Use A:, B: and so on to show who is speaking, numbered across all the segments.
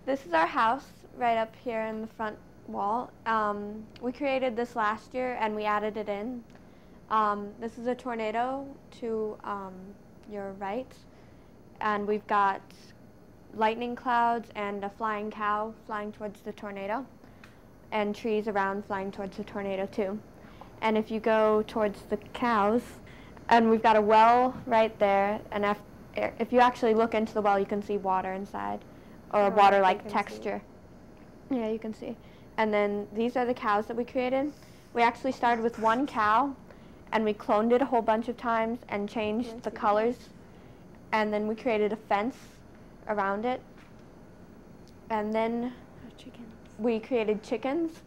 A: This is our house right up here in the front wall. We created this last year and we added it in. This is a tornado to your right, and we've got lightning clouds and a flying cow flying towards the tornado, and trees around flying towards the tornado too. And if you go towards the cows, and we've got a well right there, and if you actually look into the well, you can see water inside, or water-like texture. Yeah, you can see. And then these are the cows that we created. We actually started with one cow, and we cloned it a whole bunch of times and changed the colors. And then we created a fence around it. And then we created chickens.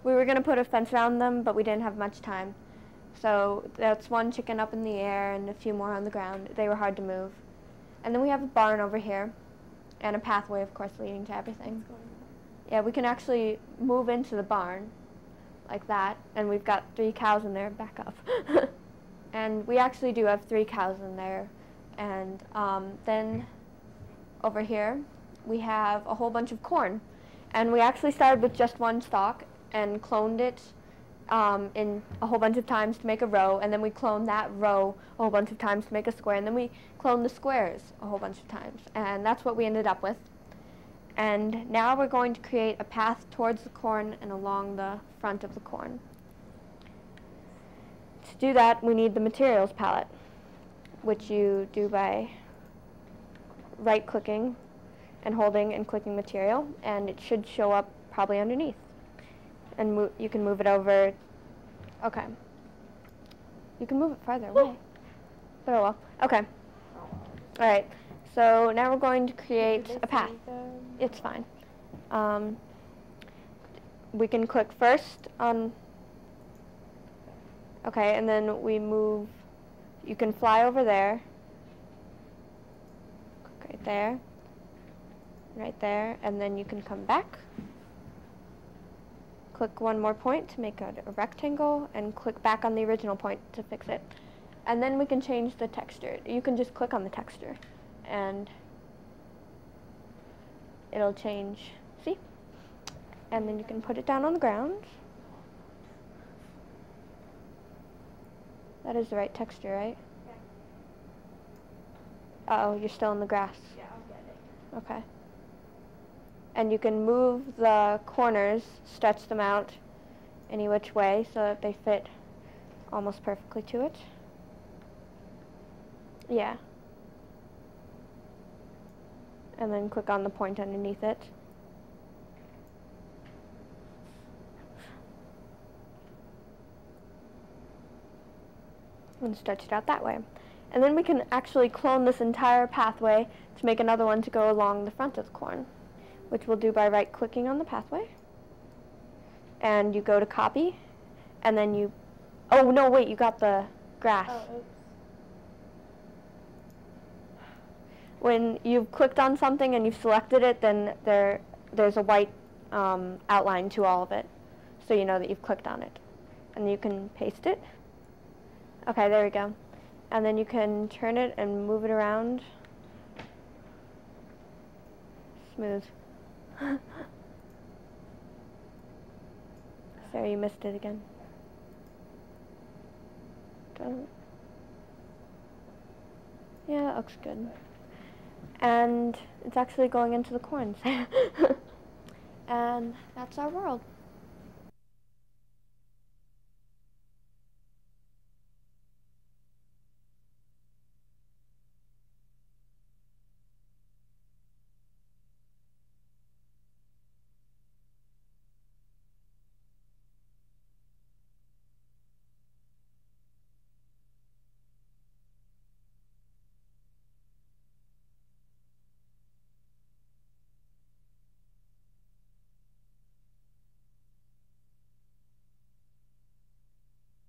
A: We were going to put a fence around them, but we didn't have much time. So that's one chicken up in the air and a few more on the ground. They were hard to move. And then we have a barn over here, and a pathway, of course, leading to everything. Yeah, we can actually move into the barn like that, and we've got 3 cows in there. Back up. And we actually do have 3 cows in there. And then over here we have a whole bunch of corn, and we actually started with just one stalk and cloned it in a whole bunch of times to make a row, and then we cloned that row a whole bunch of times to make a square, and then we cloned the squares a whole bunch of times, and that's what we ended up with. And now we're going to create a path towards the corn and along the front of the corn. To do that, we need the materials palette, which you do by right-clicking and holding and clicking material, and it should show up probably underneath. And you can move it over. Okay. You can move it farther away. But oh well. Okay. All right. So now we're going to create a path. It's fine. We can click first on. Okay, and then we move. You can fly over there. Click right there. Right there, and then you can come back. Click one more point to make a rectangle, and click back on the original point to fix it. And then we can change the texture. You can just click on the texture, and it'll change. See? And then you can put it down on the ground. That is the right texture, right? Yeah. Uh-oh, you're still in the grass.
B: Yeah, I'll get it.
A: Okay. And you can move the corners, stretch them out any which way so that they fit almost perfectly to it. Yeah. And then click on the point underneath it. And stretch it out that way. And then we can actually clone this entire pathway to make another one to go along the front of the corn, which we'll do by right-clicking on the pathway. And you go to copy, and then you, oh no, wait, you got the grass.
B: Oh, oops.
A: When you've clicked on something and you've selected it, then there's a white outline to all of it, so you know that you've clicked on it. And you can paste it. Okay, there we go. And then you can turn it and move it around. Smooth. Sorry, you missed it again. Yeah, that looks good. And it's actually going into the corns. And that's our world.